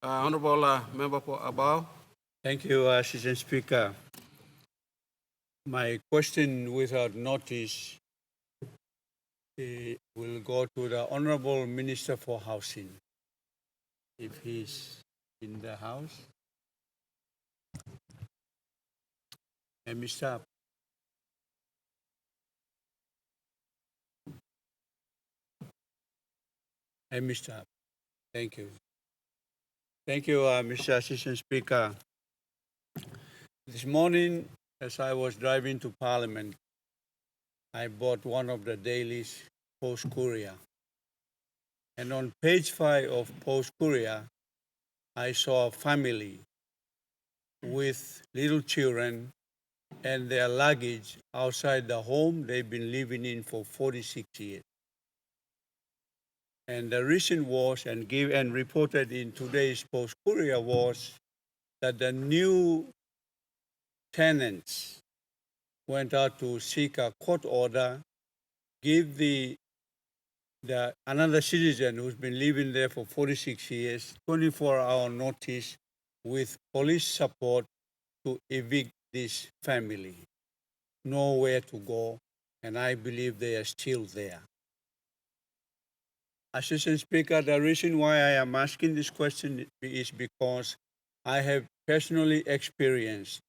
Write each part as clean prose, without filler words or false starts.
Honorable Member for Abau. Thank you, Assistant Speaker. My question without notice will go to the Honorable Minister for Housing, if he's in the House. And Mr. Thank you. Thank you, Mr. Assistant Speaker. This morning, as I was driving to Parliament, I bought one of the dailies, Post Courier. And on page 5 of Post Courier, I saw a family with little children and their luggage outside the home they've been living in for 46 years. And the reason was, and reported in today's Post Courier, was that the new tenants went out to seek a court order, give another citizen who's been living there for 46 years 24-hour notice with police support to evict this family. Nowhere to go, and I believe they are still there. Assistant Speaker, the reason why I am asking this question is because I have personally experienced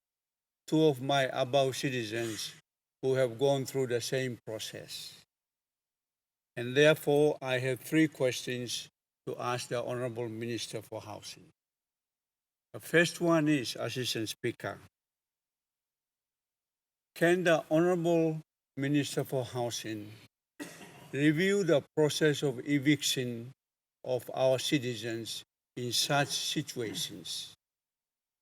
two of my Abau citizens who have gone through the same process. And therefore, I have 3 questions to ask the Honorable Minister for Housing. The first one is, Assistant Speaker, can the Honorable Minister for Housing review the process of eviction of our citizens in such situations?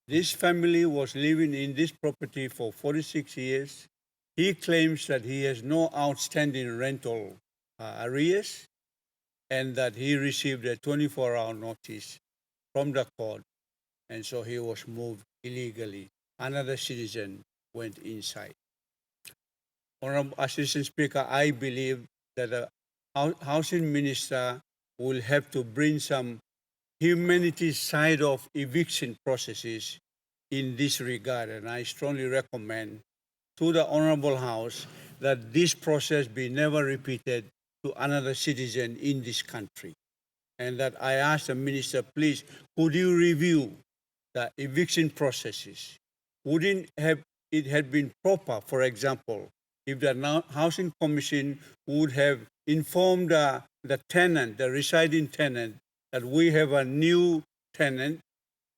This family was living in this property for 46 years. He claims that he has no outstanding rental arrears and that he received a 24-hour notice from the court, and so he was moved illegally. Another citizen went inside. Honorable Assistant Speaker, I believe that the Housing Minister will have to bring some humanity side of eviction processes in this regard, and I strongly recommend to the Honorable House that this process be never repeated to another citizen in this country. And that I ask the Minister, please, could you review the eviction processes? Wouldn't it have been proper, for example, if the Housing Commission would have informed the tenant, the residing tenant, that we have a new tenant,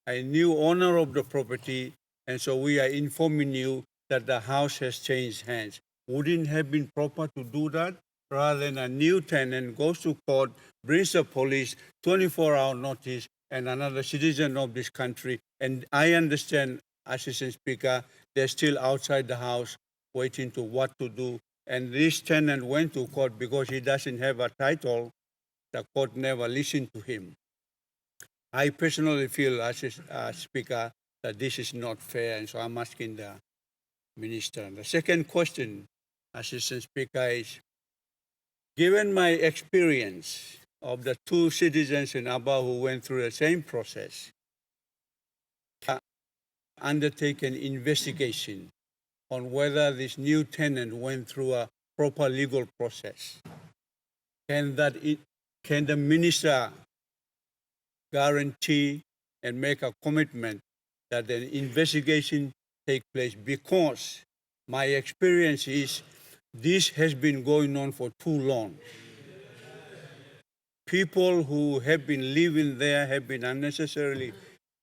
a new owner of the property, and so we are informing you that the house has changed hands. Wouldn't it have been proper to do that rather than a new tenant goes to court, brings the police, 24-hour notice, and another citizen of this country? And I understand, Assistant Speaker, they're still outside the house waiting to what to do. And this tenant went to court because he doesn't have a title. The court never listened to him. I personally feel, as Speaker, that this is not fair, and so I'm asking the Minister. The second question, Assistant Speaker, is, given my experience of the 2 citizens in Abau who went through the same process, undertake an investigation on whether this new tenant went through a proper legal process. Can the Minister guarantee and make a commitment that an investigation take place? Because my experience is this has been going on for too long. People who have been living there have been unnecessarily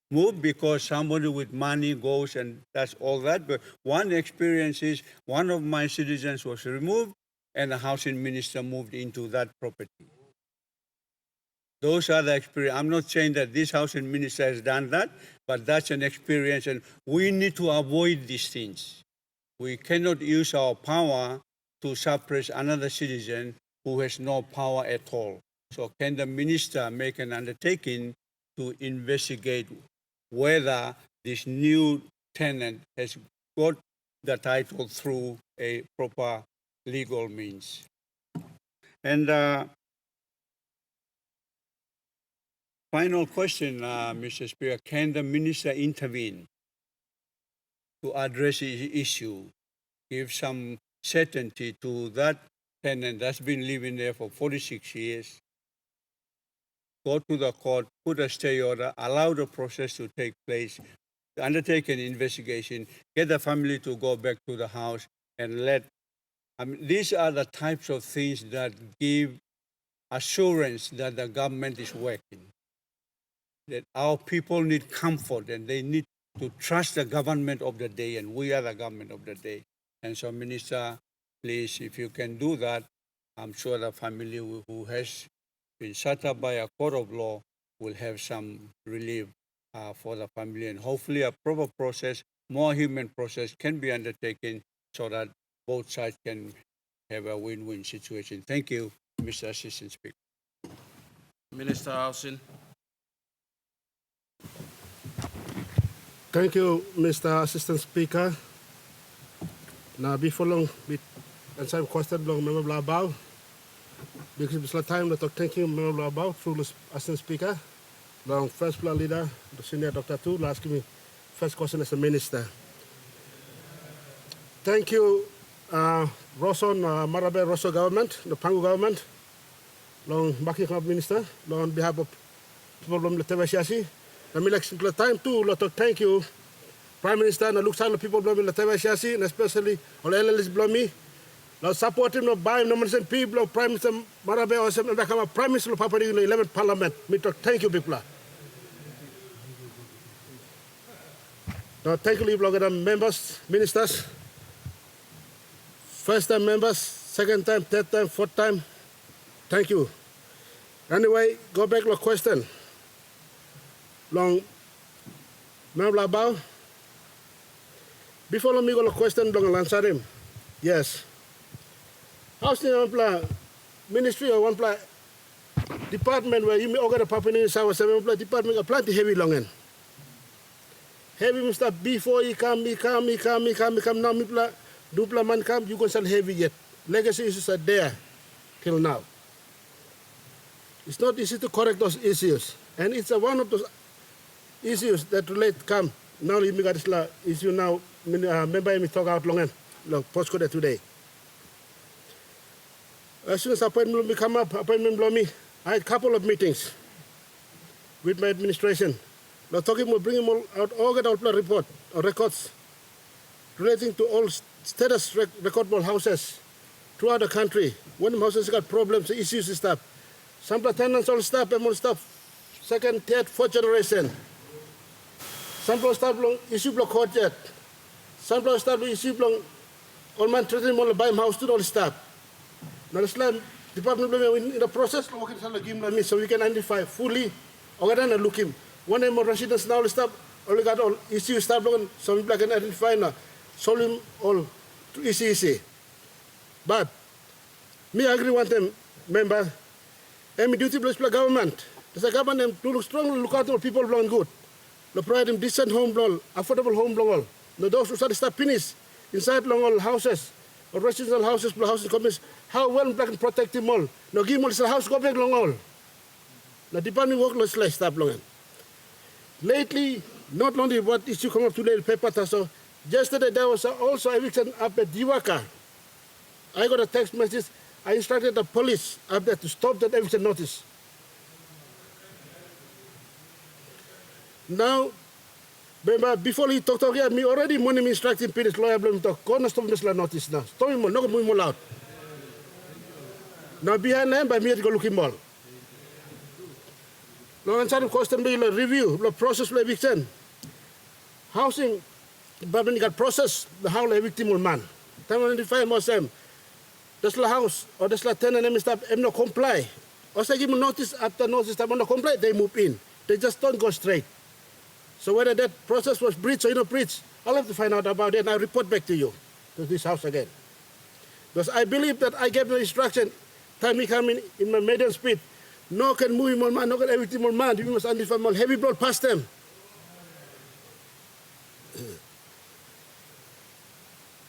moved because somebody with money goes and does all that. But one experience is one of my citizens was removed and the housing minister moved into that property. Those are the experience. I'm not saying that this housing minister has done that, but that's an experience, and we need to avoid these things. We cannot use our power to suppress another citizen who has no power at all. So can the minister make an undertaking to investigate whether this new tenant has got the title through a proper legal means? And Final question, Mr. Speaker. Can the minister intervene to address the issue, give some certainty to that tenant that's been living there for 46 years, go to the court, put a stay order, allow the process to take place, undertake an investigation, get the family to go back to the house, and these are the types of things that give assurance that the government is working, that our people need comfort and they need to trust the government of the day, and we are the government of the day. And so, Minister, please, if you can do that, I'm sure the family who has been set up by a court of law will have some relief for the family, and hopefully a proper process, more human process can be undertaken so that both sides can have a win-win situation. Thank you, Mr. Assistant Speaker. Minister Housing. Thank you, Mr. Assistant Speaker. Now, before long, and some question long, Member Abau. Because it's the time to thank you, Member Abau, through the Assistant Speaker. Long first floor leader, the senior Dr. Tu, ask me first question as a minister. Thank you, Roson, Marabe Rosso government, the Pangu government, long backing up minister, long on behalf of people from the TVWAN. The election time too, lot of thank you, Prime Minister, and look at people from the TVWAN, and especially all LLs below me. Now support him, no buy him, no man send people, Prime Minister Marabe, or some become a Prime Minister of Papua New Guinea, 11th Parliament. Me to thank you, people. Now thank you, blogger members, ministers. First time members, second time, third time, fourth time. Thank you. Anyway, go back to the question. Long, Member Abau. Before me go to the question, long answer him. Yes. How's the one ministry or one department where you may order the Papua New Guinea department apply the heavy long end. Heavy Mr. Before he come now me dupla man come, you can sell heavy yet. Legacy issues are there till now. It's not easy to correct those issues. And it's one of those issues that relate come. Now you got this issue now, member me talk out long and postcode today. As soon as appointment will come up, appointment blow me, I had a couple of meetings with my administration. Now talking about bringing out all the report or records relating to all status recordable houses throughout the country. When the houses got problems, issues and stuff. Some tenants all stuff, and more stuff, second, third, fourth generation. Some stuff issue block court yet. Some stuff issue block all man threatening all buy house to all stuff. Now the Islam department in the process, so we can identify fully or look him. One more residents now stuff, only got all issues stuff, so we can identify now. Solve him all to easy. But me agree one time, member, and duty place for government. The government to strongly look out for people belong good. To provide them decent home blow, affordable home blow. No those who start finish inside long all houses or residential houses, houses companies, how well black and protect them all. No give them a house go back long all. The department work less stop long. Lately, not only what issue come up today in the paper, so yesterday there was also eviction up at Diwaka. I got a text message. I instructed the police up there to stop that eviction notice. Now, before he talked again, me already money me instructing Peter's lawyer to talk. Gonna stop this notice now. Stop him, not move him out. Now behind them, by me to go look him all. Now answer question be review the process of eviction. Housing, but when you got process, the house evicting will man. Time identify them. This la house or this la tenant and stuff, no comply. Or say give them notice after notice, time no comply, they move in. They just don't go straight. So whether that process was breached or not breached, I'll have to find out about it and I'll report back to you, to this house again. Because I believe that I gave the instruction, time he come in my medium speed, no can move him on man, no can everything on man, we must identify him, heavy blood past them.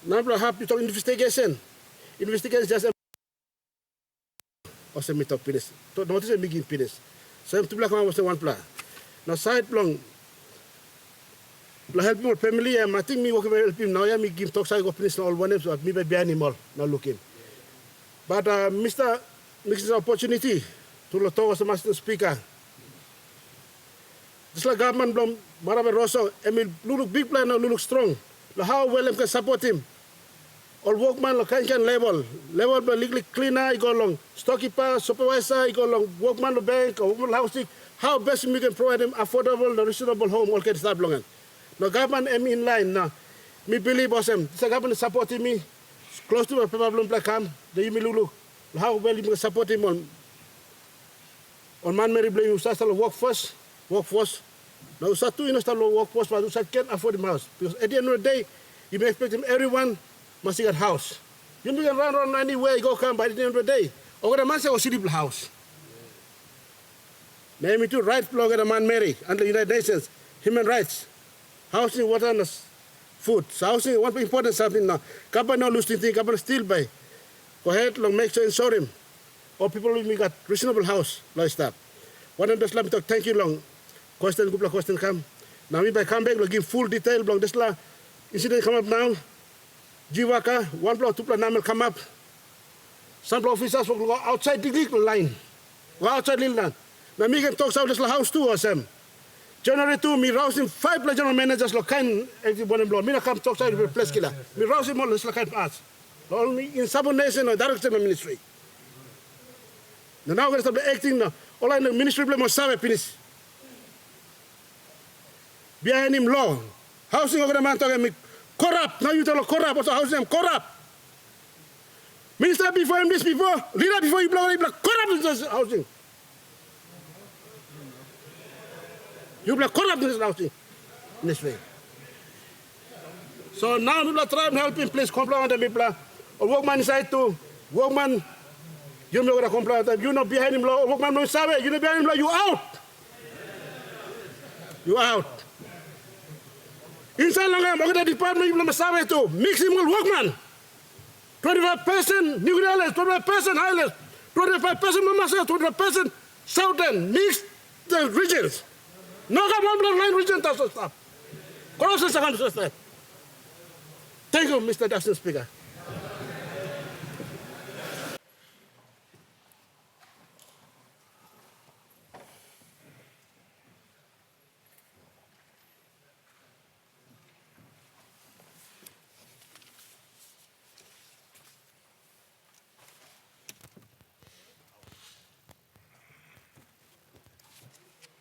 Now I have to talk investigation. Investigation just or some talk Pires. Notice a big Pires. Same tu belah kau was one pla. Now side long. La help more family. I think me working help him now. Yeah, me give talk side go finish all one so me be behind him all. Now looking. But Mr. Mixes opportunity to talk as the master speaker. Just like government blom Marabe Rosso, Emil look big plan now look strong. La how well them can support him. All workman lo can level by legally cleaner, he go along storekeeper, supervisor, he go along workman lo bank or workman housing. How best we can provide them affordable, reasonable home, all can start belongan. Now government am in line now. Me believe us them. This government supporting me close to my problem black cam. The me look how well you can support him on man Mary blame you start workforce. Now satu you know start workforce but you can't afford the house because at the end of the day you may expect him everyone must get house. You can run around anywhere you go come by the end of the day. Or the man say was sleep house. Name it to right blog at the man Mary under the United Nations human rights. Housing, water and food. So housing is one important something now. Government not losing thing, government still buy. Go ahead, long make sure insure him. Or people will got reasonable house, like stuff. One of the let me talk, thank you long. Question come. Now me by come back, we'll give full detail long. This la incident come up now. Jiwaka, 1 block, 2 block, will come up. Some officers will go outside the legal line. Go outside the line. Now me can talk about this house too or some. January 2, me rousing 5 general managers lo kind everyone blow. Me na come talk side with place killer. Me rousing more this kind pass. Only in subordination or direction of ministry. Now we're going to start acting now. All I know ministry blame must serve finish. Behind him law. Housing over the man talking me corrupt. Now you tell corrupt. Also housing corrupt. Minister before him this before. Leader before you blow corrupt in this housing. You will corrupt in this housing in this way. So now people are trying to help him please comply with the people. Or workman inside too. Workman, you know what to comply with them. You know behind him law. Workman no sabe. You know behind him law. You out. You out. Inside long the department you know sabe too. Mix him with workman. 25% New Orleans, 25% Highlands, 25% Mamasa, 25% Southern. Mix the regions. No government line region does stuff. Thank you, Mr. Daxon Speaker.